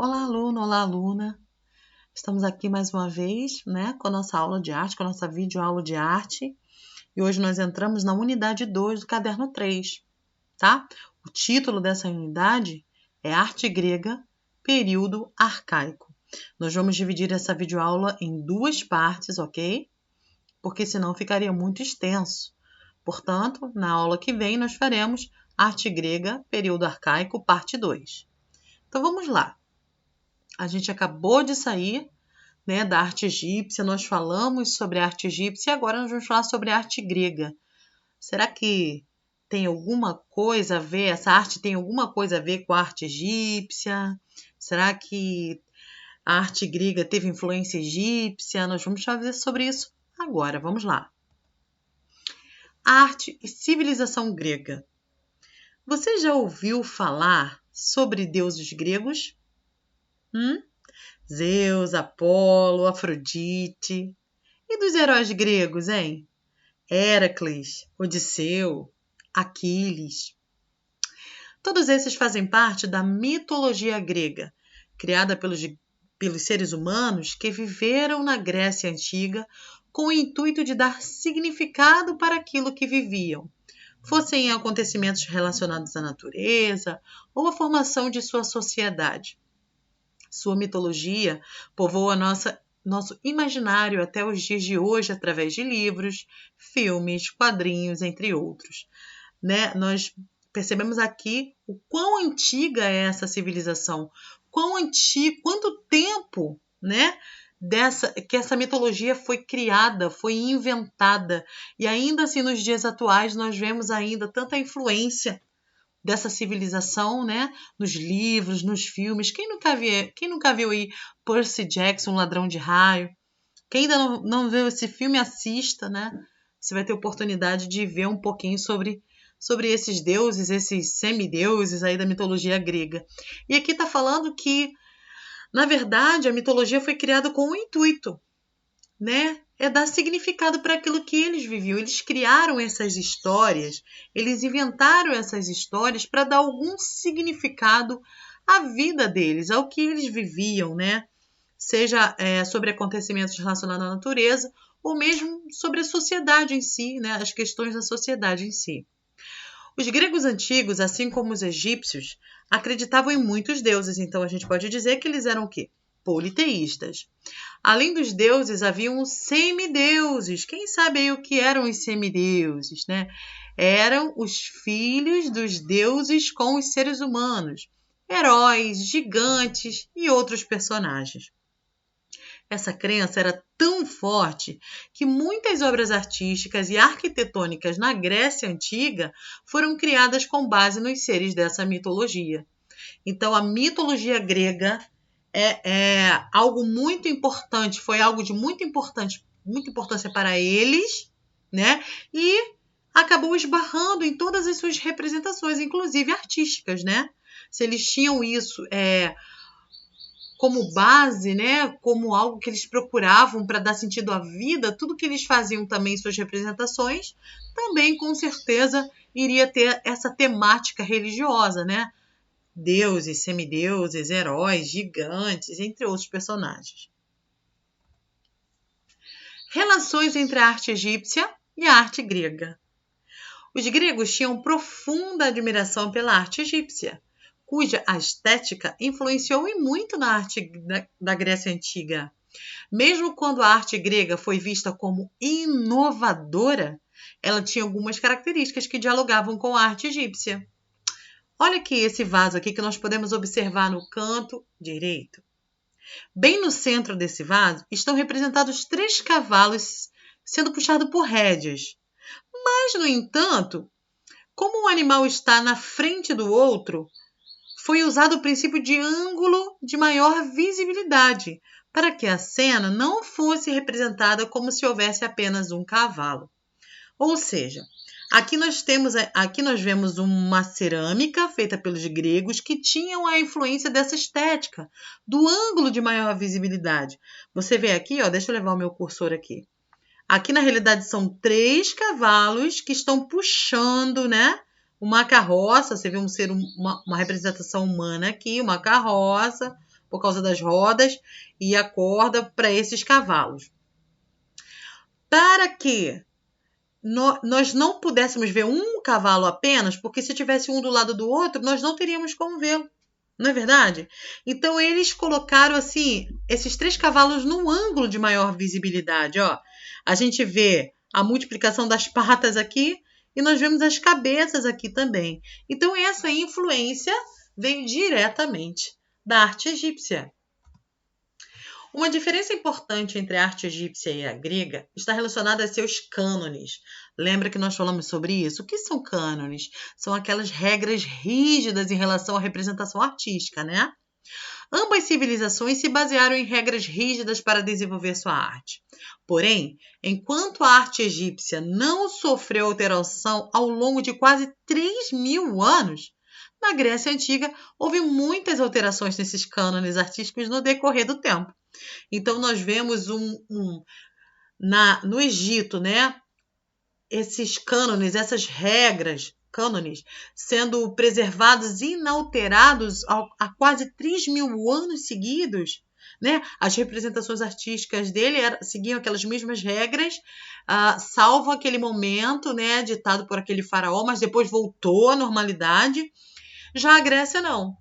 Olá, aluno, olá, aluna. Estamos aqui mais uma vez, com a nossa aula de arte, com a nossa videoaula de arte. E hoje nós entramos na unidade 2 do caderno 3, tá? O título dessa unidade é Arte Grega, Período Arcaico. Nós vamos dividir essa videoaula em duas partes, ok? Porque senão ficaria muito extenso. Portanto, na aula que vem nós faremos Arte Grega, Período Arcaico, parte 2. Então vamos lá. A gente acabou de sair, da arte egípcia, nós falamos sobre a arte egípcia e agora nós vamos falar sobre a arte grega. Será que tem alguma coisa a ver, essa arte tem alguma coisa a ver com a arte egípcia? Será que a arte grega teve influência egípcia? Nós vamos falar sobre isso agora, vamos lá. Arte e civilização grega. Você já ouviu falar sobre deuses gregos? Zeus, Apolo, Afrodite. E dos heróis gregos, hein? Héracles, Odisseu, Aquiles. Todos esses fazem parte da mitologia grega, criada pelos seres humanos que viveram na Grécia Antiga com o intuito de dar significado para aquilo que viviam, fossem acontecimentos relacionados à natureza ou à formação de sua sociedade. Sua mitologia povoa nosso imaginário até os dias de hoje através de livros, filmes, quadrinhos, entre outros. Nós percebemos aqui o quão antiga é essa civilização, quanto tempo, que essa mitologia foi criada, foi inventada, e ainda assim nos dias atuais nós vemos ainda tanta influência dessa civilização, nos livros, nos filmes. Quem nunca viu aí Percy Jackson, Ladrão de Raio? Quem ainda não viu esse filme, assista, Você vai ter oportunidade de ver um pouquinho sobre esses deuses, esses semideuses aí da mitologia grega. E aqui está falando que, na verdade, a mitologia foi criada com um intuito, é dar significado para aquilo que eles viviam. Eles criaram essas histórias, eles inventaram essas histórias para dar algum significado à vida deles, ao que eles viviam, Seja sobre acontecimentos relacionados à natureza ou mesmo sobre a sociedade em si, as questões da sociedade em si. Os gregos antigos, assim como os egípcios, acreditavam em muitos deuses, então a gente pode dizer que eles eram o quê? Politeístas. Além dos deuses, haviam os semideuses. Quem sabe aí o que eram os semideuses, Eram os filhos dos deuses com os seres humanos, heróis, gigantes e outros personagens. Essa crença era tão forte que muitas obras artísticas e arquitetônicas na Grécia Antiga foram criadas com base nos seres dessa mitologia. Então, a mitologia grega é algo muito importante, foi algo de muita importância para eles, E acabou esbarrando em todas as suas representações, inclusive artísticas, Se eles tinham isso como base, como algo que eles procuravam para dar sentido à vida, tudo que eles faziam também em suas representações, também com certeza iria ter essa temática religiosa, Deuses, semideuses, heróis, gigantes, entre outros personagens. Relações entre a arte egípcia e a arte grega. Os gregos tinham profunda admiração pela arte egípcia, cuja estética influenciou e muito na arte da Grécia Antiga. Mesmo quando a arte grega foi vista como inovadora, ela tinha algumas características que dialogavam com a arte egípcia. Olha aqui esse vaso aqui que nós podemos observar no canto direito. Bem no centro desse vaso estão representados 3 cavalos sendo puxados por rédeas. Mas, no entanto, como um animal está na frente do outro, foi usado o princípio de ângulo de maior visibilidade, para que a cena não fosse representada como se houvesse apenas um cavalo. Ou seja, aqui nós vemos uma cerâmica feita pelos gregos que tinham a influência dessa estética, do ângulo de maior visibilidade. Você vê aqui, deixa eu levar o meu cursor aqui. Aqui, na realidade, são 3 cavalos que estão puxando, uma carroça. Você vê uma representação humana aqui, uma carroça, por causa das rodas e a corda para esses cavalos. Para que nós não pudéssemos ver um cavalo apenas, porque se tivesse um do lado do outro, nós não teríamos como vê-lo. Não é verdade? Então, eles colocaram assim esses 3 cavalos num ângulo de maior visibilidade. Ó. A gente vê a multiplicação das patas aqui e nós vemos as cabeças aqui também. Então, essa influência vem diretamente da arte egípcia. Uma diferença importante entre a arte egípcia e a grega está relacionada a seus cânones. Lembra que nós falamos sobre isso? O que são cânones? São aquelas regras rígidas em relação à representação artística, né? Ambas civilizações se basearam em regras rígidas para desenvolver sua arte. Porém, enquanto a arte egípcia não sofreu alteração ao longo de quase 3.000 anos, na Grécia Antiga houve muitas alterações nesses cânones artísticos no decorrer do tempo. Então, nós vemos no Egito, né, esses cânones, essas regras, cânones, sendo preservados inalterados há quase 3.000 anos seguidos. Né? As representações artísticas dele seguiam aquelas mesmas regras, salvo aquele momento, né, ditado por aquele faraó, mas depois voltou à normalidade. Já a Grécia não.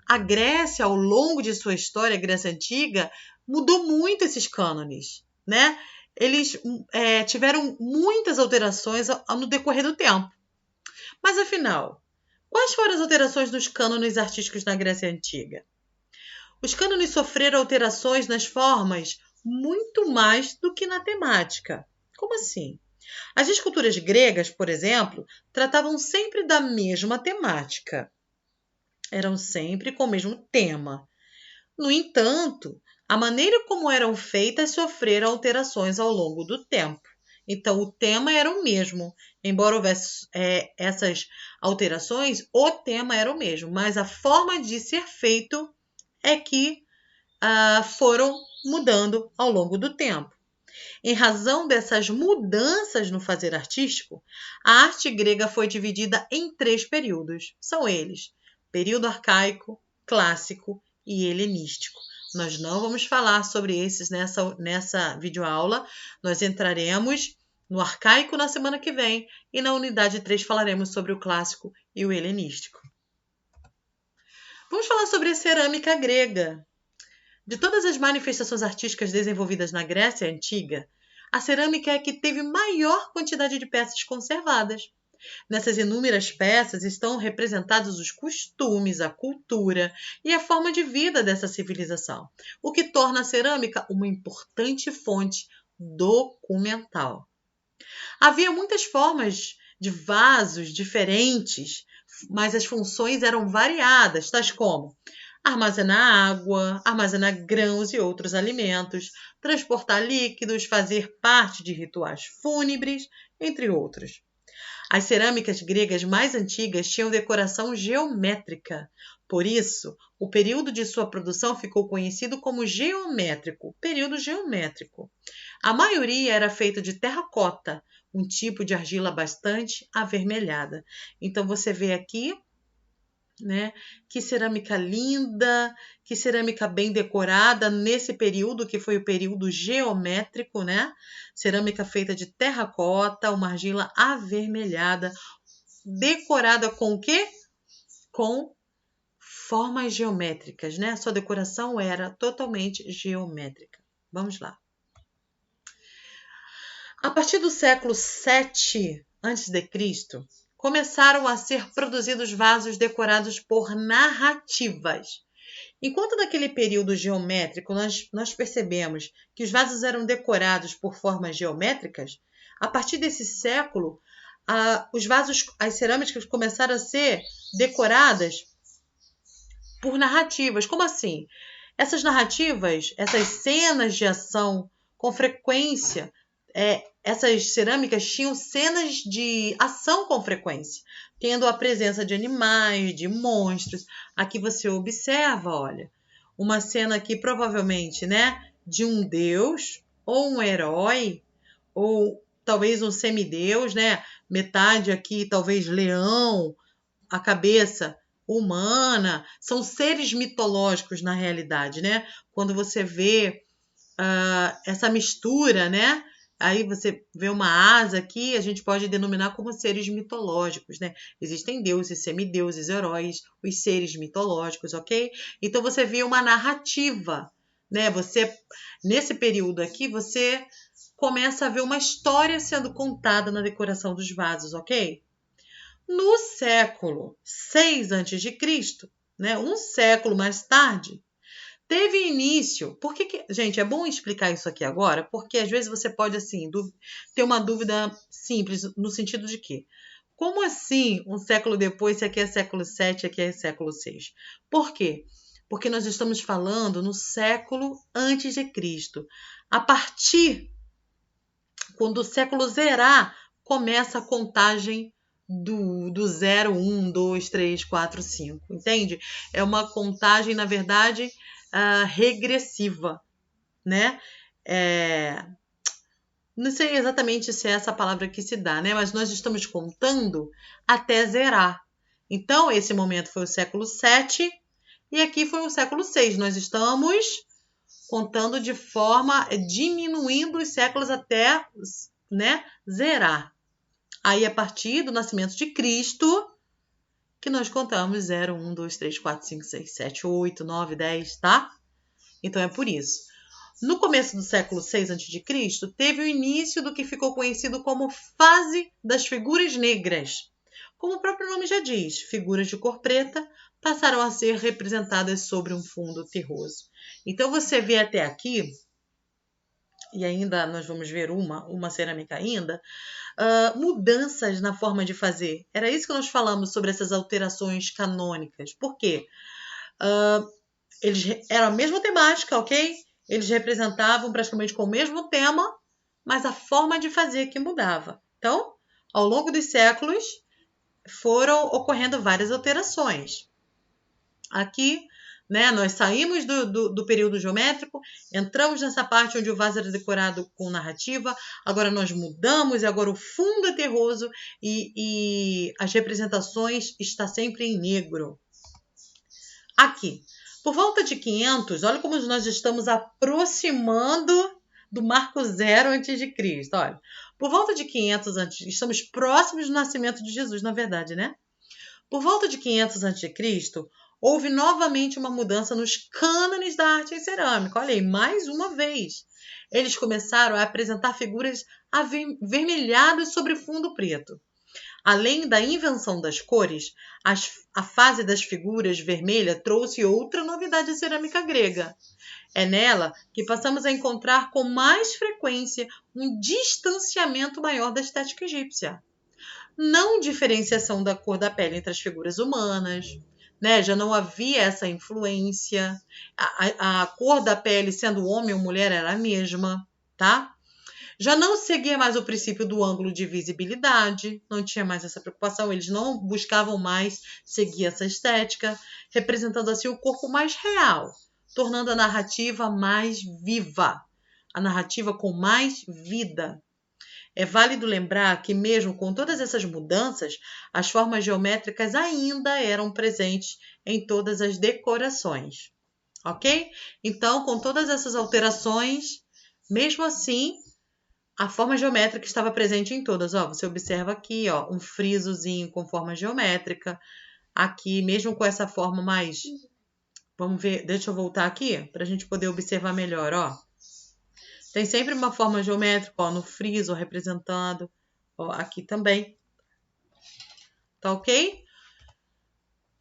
A Grécia, ao longo de sua história, a Grécia Antiga, mudou muito esses cânones, né? Eles tiveram muitas alterações no decorrer do tempo. Mas, afinal, quais foram as alterações dos cânones artísticos na Grécia Antiga? Os cânones sofreram alterações nas formas muito mais do que na temática. Como assim? As esculturas gregas, por exemplo, tratavam sempre da mesma temática. Eram sempre com o mesmo tema. No entanto, a maneira como eram feitas sofreram alterações ao longo do tempo. Então, o tema era o mesmo. Embora houvesse essas alterações, o tema era o mesmo. Mas a forma de ser feito é que foram mudando ao longo do tempo. Em razão dessas mudanças no fazer artístico, a arte grega foi dividida em 3 períodos. São eles: período arcaico, clássico e helenístico. Nós não vamos falar sobre esses nessa videoaula. Nós entraremos no arcaico na semana que vem e na unidade 3 falaremos sobre o clássico e o helenístico. Vamos falar sobre a cerâmica grega. De todas as manifestações artísticas desenvolvidas na Grécia Antiga, a cerâmica é a que teve maior quantidade de peças conservadas. Nessas inúmeras peças estão representados os costumes, a cultura e a forma de vida dessa civilização, o que torna a cerâmica uma importante fonte documental. Havia muitas formas de vasos diferentes, mas as funções eram variadas, tais como armazenar água, armazenar grãos e outros alimentos, transportar líquidos, fazer parte de rituais fúnebres, entre outros. As cerâmicas gregas mais antigas tinham decoração geométrica. Por isso, o período de sua produção ficou conhecido como geométrico, período geométrico. A maioria era feita de terracota, um tipo de argila bastante avermelhada. Então, você vê aqui, né, que cerâmica linda, que cerâmica bem decorada nesse período, que foi o período geométrico, né? Cerâmica feita de terracota, uma argila avermelhada, decorada com o quê? Com formas geométricas, né? Sua decoração era totalmente geométrica. Vamos lá. A partir do século 7 a.C., começaram a ser produzidos vasos decorados por narrativas. Enquanto naquele período geométrico nós percebemos que os vasos eram decorados por formas geométricas, a partir desse século, as cerâmicas começaram a ser decoradas por narrativas. Como assim? Essas narrativas, essas cenas de ação, com frequência, essas cerâmicas tinham cenas de ação com frequência, tendo a presença de animais, de monstros. Aqui você observa, olha, uma cena aqui provavelmente, né, de um deus ou um herói, ou talvez um semideus, né, metade aqui talvez leão, a cabeça humana, são seres mitológicos na realidade, né? Quando você vê essa mistura, né? Aí você vê uma asa aqui, a gente pode denominar como seres mitológicos, né? Existem deuses, semideuses, heróis, os seres mitológicos, ok? Então você vê uma narrativa, né? Nesse período aqui, você começa a ver uma história sendo contada na decoração dos vasos, ok? No século 6 a.C., né? Um século mais tarde, teve início. Gente, é bom explicar isso aqui agora, porque às vezes você pode assim ter uma dúvida simples no sentido de que como assim um século depois, se aqui é século 7, aqui é século 6? Por quê? Porque nós estamos falando no século antes de Cristo. A partir quando o século zerar, começa a contagem do 0, 1, 2, 3, 4, 5, entende? É uma contagem, na verdade, regressiva, né? Não sei exatamente se é essa palavra que se dá, né? Mas nós estamos contando até zerar. Então, esse momento foi o século 7 e aqui foi o século 6. Nós estamos contando de forma diminuindo os séculos até, né, zerar. Aí, a partir do nascimento de Cristo, que nós contamos 0, 1, 2, 3, 4, 5, 6, 7, 8, 9, 10, tá? Então, é por isso. No começo do século 6 a.C., teve o início do que ficou conhecido como fase das figuras negras. Como o próprio nome já diz, figuras de cor preta passaram a ser representadas sobre um fundo terroso. Então, você vê até aqui, e ainda nós vamos ver uma cerâmica ainda, mudanças na forma de fazer. Era isso que nós falamos sobre essas alterações canônicas. Por quê? Era a mesma temática, ok? Eles representavam praticamente com o mesmo tema, mas a forma de fazer que mudava. Então, ao longo dos séculos, foram ocorrendo várias alterações. Aqui, né, nós saímos do período geométrico, entramos nessa parte onde o vaso era decorado com narrativa, agora nós mudamos e agora o fundo é terroso e as representações estão sempre em negro. Aqui, por volta de 500, olha como nós estamos aproximando do marco zero antes de Cristo. Olha, por volta de 500 antes, estamos próximos do nascimento de Jesus, na verdade, né? Por volta de 500 a.C., houve novamente uma mudança nos cânones da arte em cerâmica. Olha aí, mais uma vez. Eles começaram a apresentar figuras avermelhadas sobre fundo preto. Além da invenção das cores, a fase das figuras vermelha trouxe outra novidade à cerâmica grega. É nela que passamos a encontrar com mais frequência um distanciamento maior da estética egípcia. Não diferenciação da cor da pele entre as figuras humanas, né? Já não havia essa influência. A cor da pele, sendo homem ou mulher, era a mesma, tá? Já não seguia mais o princípio do ângulo de visibilidade, não tinha mais essa preocupação, eles não buscavam mais seguir essa estética, representando assim o corpo mais real, tornando a narrativa mais viva, a narrativa com mais vida. É válido lembrar que mesmo com todas essas mudanças, as formas geométricas ainda eram presentes em todas as decorações, ok? Então, com todas essas alterações, mesmo assim, a forma geométrica estava presente em todas. Ó, você observa aqui, ó, um frisozinho com forma geométrica. Aqui, mesmo com essa forma mais... Vamos ver, deixa eu voltar aqui para a gente poder observar melhor, ó. Tem sempre uma forma geométrica, ó, no friso representando, ó, aqui também. Tá ok?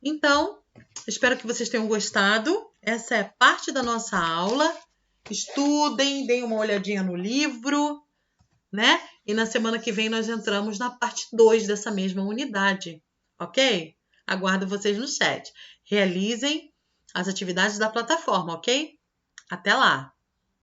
Então, espero que vocês tenham gostado. Essa é parte da nossa aula. Estudem, deem uma olhadinha no livro, né? E na semana que vem nós entramos na parte 2 dessa mesma unidade, ok? Aguardo vocês no chat. Realizem as atividades da plataforma, ok? Até lá!